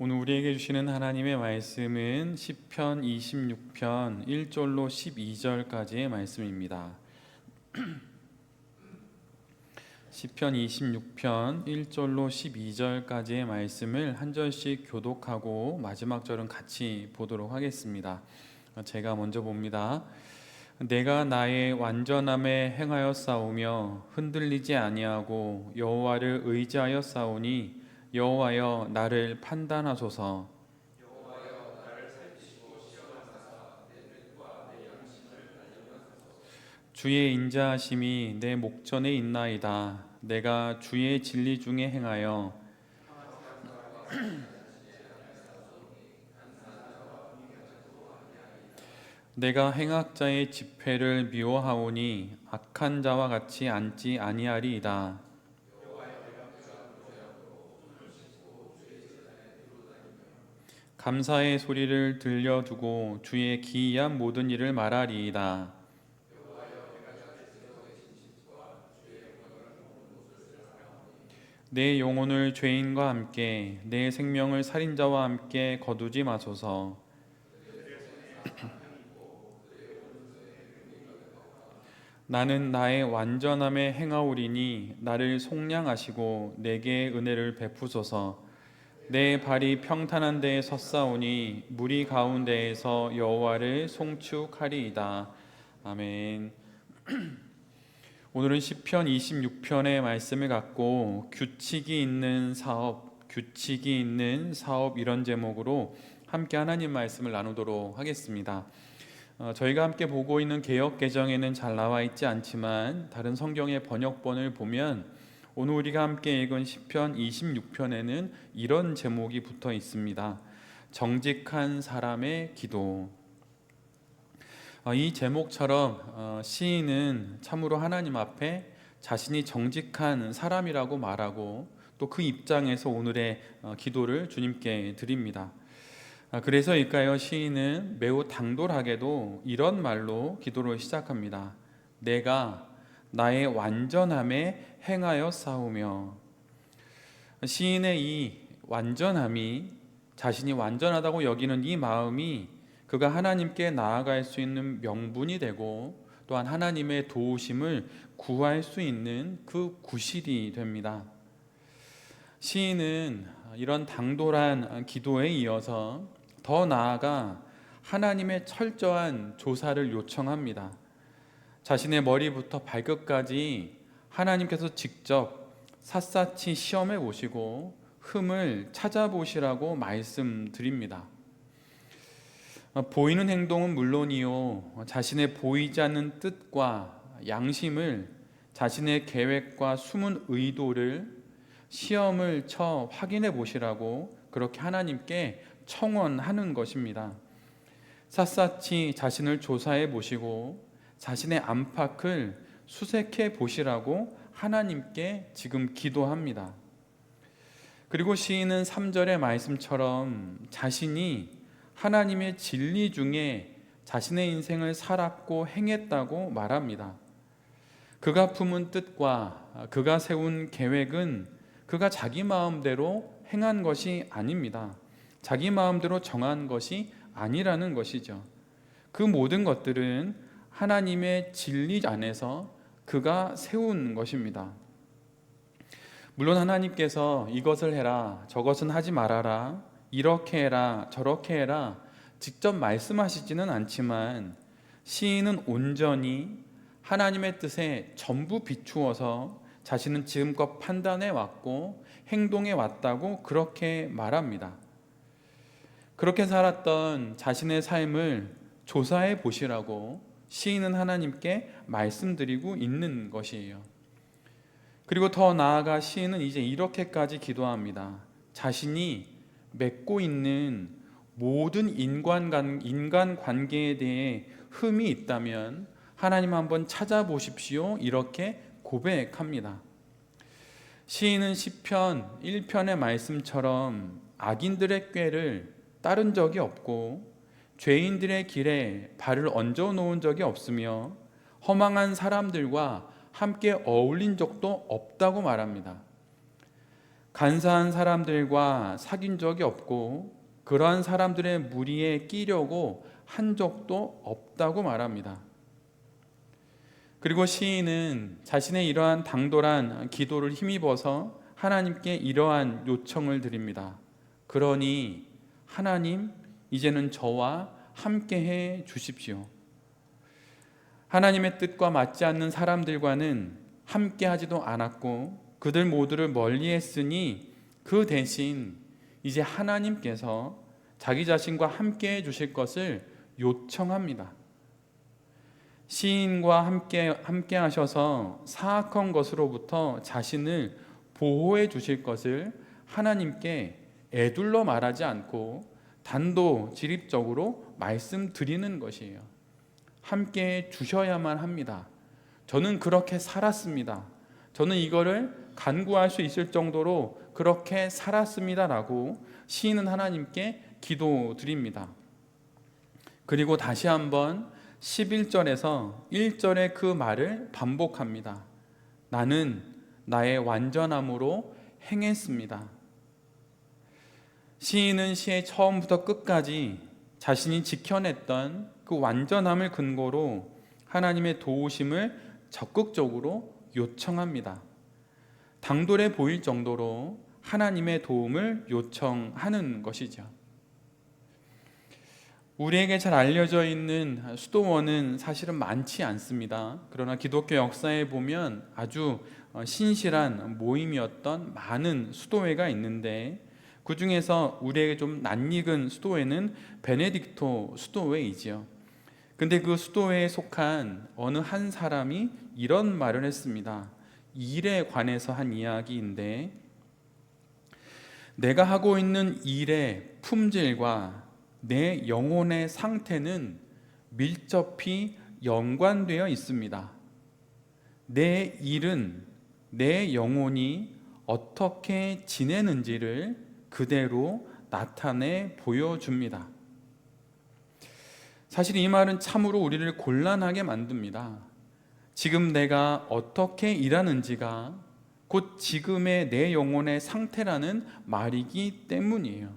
오늘 우리에게 주시는 하나님의 말씀은 시편 26편 1절로 12절까지의 말씀입니다. 시편 26편 1절로 12절까지의 말씀을 한 절씩 교독하고 마지막 절은 같이 보도록 하겠습니다. 제가 먼저 봅니다. 내가 나의 완전함에 행하여 싸우며 흔들리지 아니하고 여호와를 의지하여 싸우니 여호와여 나를 판단하소서. 주의 인자하심이 내 목전에 있나이다. 내가 주의 진리 중에 행하여 내가 행악자의 집회를 미워하오니 악한 자와 같이 앉지 아니하리이다. 감사의 소리를 들려두고 주의 기이한 모든 일을 말하리이다. 내 영혼을 죄인과 함께 내 생명을 살인자와 함께 거두지 마소서. 나는 나의 완전함에 행하오리니 나를 속량하시고 내게 은혜를 베푸소서. 내 발이 평탄한 데에 섰사오니 무리 가운데에서 여호와를 송축하리이다. 아멘. 오늘은 시편 26편의 말씀을 갖고 규칙이 있는 사업 이런 제목으로 함께 하나님 말씀을 나누도록 하겠습니다. 저희가 함께 보고 있는 개역 개정에는 잘 나와 있지 않지만 다른 성경의 번역본을 보면 오늘 우리가 함께 읽은 시편 26편에는 이런 제목이 붙어 있습니다. 정직한 사람의 기도. 이 제목처럼 시인은 참으로 하나님 앞에 자신이 정직한 사람이라고 말하고 또 그 입장에서 오늘의 기도를 주님께 드립니다. 그래서일까요? 시인은 매우 당돌하게도 이런 말로 기도를 시작합니다. 내가 나의 완전함에 행하여 싸우며. 시인의 이 완전함이, 자신이 완전하다고 여기는 이 마음이 그가 하나님께 나아갈 수 있는 명분이 되고 또한 하나님의 도우심을 구할 수 있는 그 구실이 됩니다. 시인은 이런 당돌한 기도에 이어서 더 나아가 하나님의 철저한 조사를 요청합니다. 자신의 머리부터 발끝까지 하나님께서 직접 샅샅이 시험해 보시고 흠을 찾아보시라고 말씀드립니다. 보이는 행동은 물론이요, 자신의 보이지 않는 뜻과 양심을, 자신의 계획과 숨은 의도를 시험을 쳐 확인해 보시라고 그렇게 하나님께 청원하는 것입니다. 샅샅이 자신을 조사해 보시고 자신의 안팎을 수색해 보시라고 하나님께 지금 기도합니다. 그리고 시인은 3절의 말씀처럼 자신이 하나님의 진리 중에 자신의 인생을 살았고 행했다고 말합니다. 그가 품은 뜻과 그가 세운 계획은 그가 자기 마음대로 행한 것이 아닙니다. 자기 마음대로 정한 것이 아니라는 것이죠. 그 모든 것들은 하나님의 진리 안에서 그가 세운 것입니다. 물론 하나님께서 이것을 해라, 저것은 하지 말아라, 이렇게 해라, 저렇게 해라 직접 말씀하시지는 않지만 시인은 온전히 하나님의 뜻에 전부 비추어서 자신은 지금껏 판단해 왔고 행동해 왔다고 그렇게 말합니다. 그렇게 살았던 자신의 삶을 조사해 보시라고 시인은 하나님께 말씀드리고 있는 것이에요. 그리고 더 나아가 시인은 이제 이렇게까지 기도합니다. 자신이 맺고 있는 모든 인간 관계에 대해 흠이 있다면 하나님 한번 찾아보십시오. 이렇게 고백합니다. 시인은 시편 1편의 말씀처럼 악인들의 꾀를 따른 적이 없고 죄인들의 길에 발을 얹어 놓은 적이 없으며 허망한 사람들과 함께 어울린 적도 없다고 말합니다. 간사한 사람들과 사귄 적이 없고 그러한 사람들의 무리에 끼려고 한 적도 없다고 말합니다. 그리고 시인은 자신의 이러한 당돌한 기도를 힘입어서 하나님께 이러한 요청을 드립니다. 그러니 하나님, 이제는 저와 함께해 주십시오. 하나님의 뜻과 맞지 않는 사람들과는 함께하지도 않았고 그들 모두를 멀리했으니 그 대신 이제 하나님께서 자기 자신과 함께해 주실 것을 요청합니다. 시인과 함께 하셔서 사악한 것으로부터 자신을 보호해 주실 것을 하나님께 애둘러 말하지 않고 단도직입적으로 말씀드리는 것이에요. 함께 주셔야만 합니다. 저는 그렇게 살았습니다. 저는 이거를 간구할 수 있을 정도로 그렇게 살았습니다라고 시인은 하나님께 기도드립니다. 그리고 다시 한번 11절에서 1절의 그 말을 반복합니다. 나는 나의 완전함으로 행했습니다. 시인은 시의 처음부터 끝까지 자신이 지켜냈던 그 완전함을 근거로 하나님의 도우심을 적극적으로 요청합니다. 당돌해 보일 정도로 하나님의 도움을 요청하는 것이죠. 우리에게 잘 알려져 있는 수도원은 사실은 많지 않습니다. 그러나 기독교 역사에 보면 아주 신실한 모임이었던 많은 수도회가 있는데 그 중에서 우리에게 좀 낯익은 수도회는 베네딕토 수도회이지요. 근데 그 수도회에 속한 어느 한 사람이 이런 말을 했습니다. 일에 관해서 한 이야기인데, 내가 하고 있는 일의 품질과 내 영혼의 상태는 밀접히 연관되어 있습니다. 내 일은 내 영혼이 어떻게 지내는지를 그대로 나타내 보여줍니다. 사실 이 말은 참으로 우리를 곤란하게 만듭니다. 지금 내가 어떻게 일하는지가 곧 지금의 내 영혼의 상태라는 말이기 때문이에요.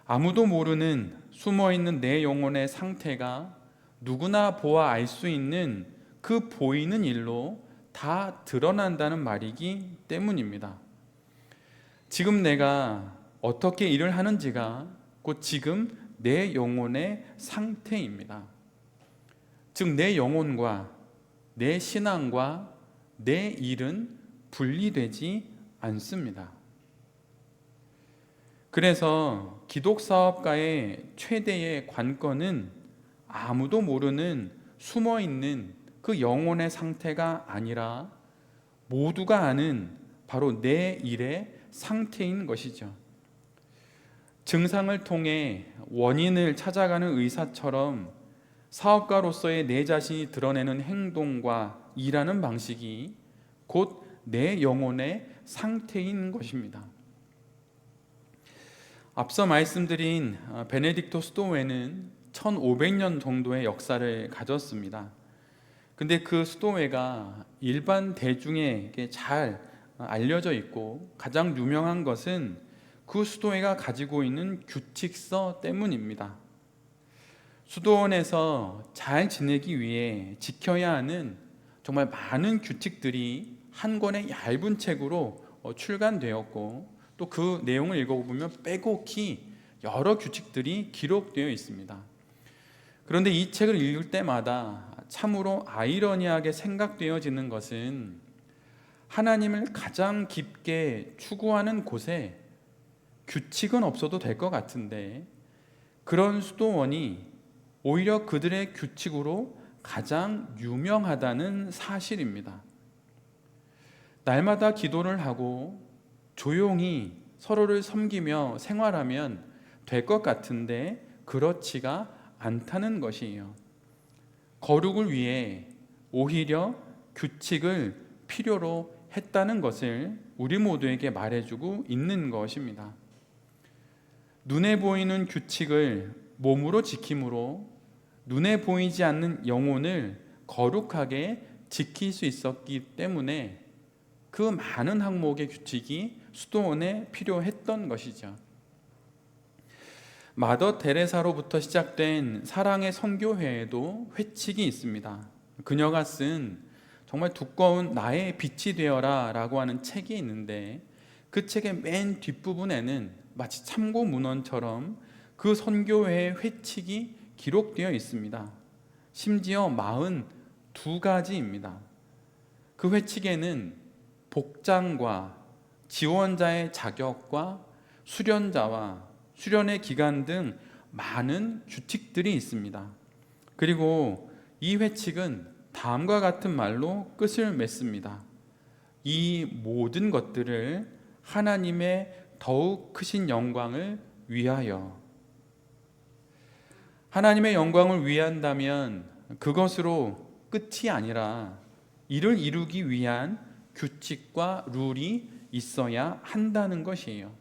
아무도 모르는 숨어있는 내 영혼의 상태가 누구나 보아 알 수 있는 그 보이는 일로 다 드러난다는 말이기 때문입니다. 지금 내가 어떻게 일을 하는지가 곧 지금 내 영혼의 상태입니다. 즉 내 영혼과 내 신앙과 내 일은 분리되지 않습니다. 그래서 기독사업가의 최대의 관건은 아무도 모르는 숨어있는 그 영혼의 상태가 아니라 모두가 아는 바로 내 일의 상태인 것이죠. 증상을 통해 원인을 찾아가는 의사처럼 사업가로서의 내 자신이 드러내는 행동과 일하는 방식이 곧 내 영혼의 상태인 것입니다. 앞서 말씀드린 베네딕토 수도회는 1500년 정도의 역사를 가졌습니다. 근데 그 수도회가 일반 대중에게 잘 알려져 있고 가장 유명한 것은 그 수도회가 가지고 있는 규칙서 때문입니다. 수도원에서 잘 지내기 위해 지켜야 하는 정말 많은 규칙들이 한 권의 얇은 책으로 출간되었고 또 그 내용을 읽어보면 빼곡히 여러 규칙들이 기록되어 있습니다. 그런데 이 책을 읽을 때마다 참으로 아이러니하게 생각되어지는 것은 하나님을 가장 깊게 추구하는 곳에 규칙은 없어도 될 것 같은데 그런 수도원이 오히려 그들의 규칙으로 가장 유명하다는 사실입니다. 날마다 기도를 하고 조용히 서로를 섬기며 생활하면 될 것 같은데 그렇지가 않다는 것이에요. 거룩을 위해 오히려 규칙을 필요로 했다는 것을 우리 모두에게 말해주고 있는 것입니다. 눈에 보이는 규칙을 몸으로 지킴으로 눈에 보이지 않는 영혼을 거룩하게 지킬 수 있었기 때문에 그 많은 항목의 규칙이 수도원에 필요했던 것이죠. 마더 테레사로부터 시작된 사랑의 선교회에도 회칙이 있습니다. 그녀가 쓴 정말 두꺼운 나의 빛이 되어라 라고 하는 책이 있는데, 그 책의 맨 뒷부분에는 마치 참고 문헌처럼 그 선교회의 회칙이 기록되어 있습니다. 심지어 42가지입니다. 그 회칙에는 복장과 지원자의 자격과 수련자와 수련의 기간 등 많은 규칙들이 있습니다. 그리고 이 회칙은 다음과 같은 말로 끝을 맺습니다. 이 모든 것들을 하나님의 더욱 크신 영광을 위하여. 하나님의 영광을 위한다면 그것으로 끝이 아니라 이를 이루기 위한 규칙과 룰이 있어야 한다는 것이에요.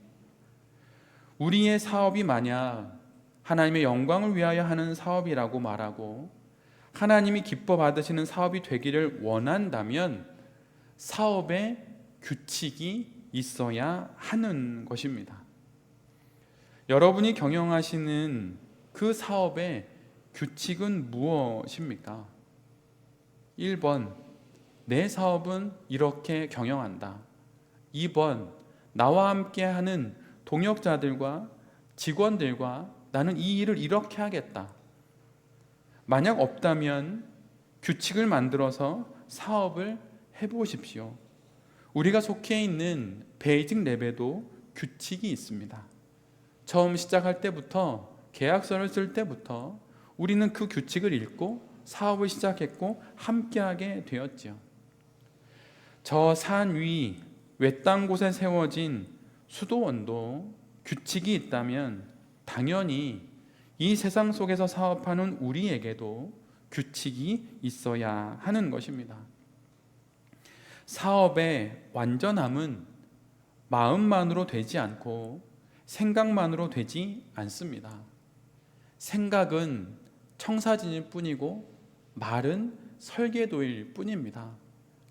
우리의 사업이 만약 하나님의 영광을 위하여 하는 사업이라고 말하고 하나님이 기뻐 받으시는 사업이 되기를 원한다면 사업에 규칙이 있어야 하는 것입니다. 여러분이 경영하시는 그 사업의 규칙은 무엇입니까? 1번, 내 사업은 이렇게 경영한다. 2번, 나와 함께 하는 동역자들과 직원들과 나는 이 일을 이렇게 하겠다. 만약 없다면 규칙을 만들어서 사업을 해보십시오. 우리가 속해 있는 베이직 랩에도 규칙이 있습니다. 처음 시작할 때부터, 계약서를 쓸 때부터 우리는 그 규칙을 읽고 사업을 시작했고 함께하게 되었지요. 저 산 위 외딴 곳에 세워진 수도원도 규칙이 있다면 당연히 이 세상 속에서 사업하는 우리에게도 규칙이 있어야 하는 것입니다. 사업의 완전함은 마음만으로 되지 않고 생각만으로 되지 않습니다. 생각은 청사진일 뿐이고 말은 설계도일 뿐입니다.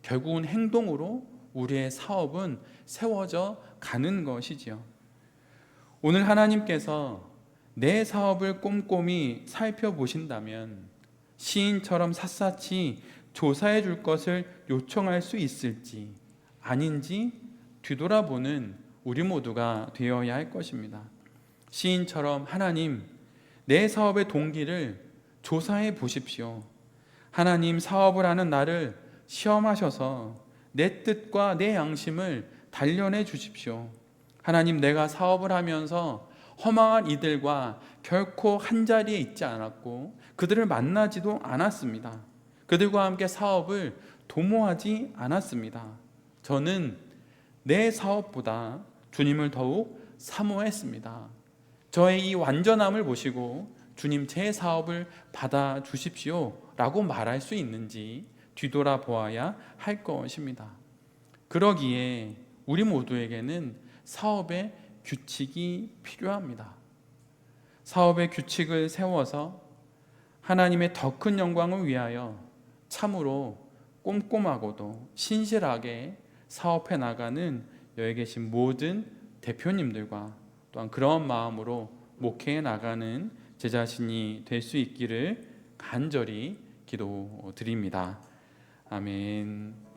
결국은 행동으로 우리의 사업은 세워져 가는 것이지요. 오늘 하나님께서 내 사업을 꼼꼼히 살펴보신다면 시인처럼 샅샅이 조사해 줄 것을 요청할 수 있을지 아닌지 뒤돌아보는 우리 모두가 되어야 할 것입니다. 시인처럼 하나님, 내 사업의 동기를 조사해 보십시오. 하나님, 사업을 하는 나를 시험하셔서 내 뜻과 내 양심을 단련해 주십시오. 하나님, 내가 사업을 하면서 허망한 이들과 결코 한자리에 있지 않았고 그들을 만나지도 않았습니다. 그들과 함께 사업을 도모하지 않았습니다. 저는 내 사업보다 주님을 더욱 사모했습니다. 저의 이 완전함을 보시고 주님, 제 사업을 받아주십시오 라고 말할 수 있는지 뒤돌아보아야 할 것입니다. 그러기에 우리 모두에게는 사업의 규칙이 필요합니다. 사업의 규칙을 세워서 하나님의 더 큰 영광을 위하여 참으로 꼼꼼하고도 신실하게 사업해 나가는 여기 계신 모든 대표님들과 또한 그런 마음으로 목회해 나가는 제 자신이 될 수 있기를 간절히 기도드립니다. 아멘.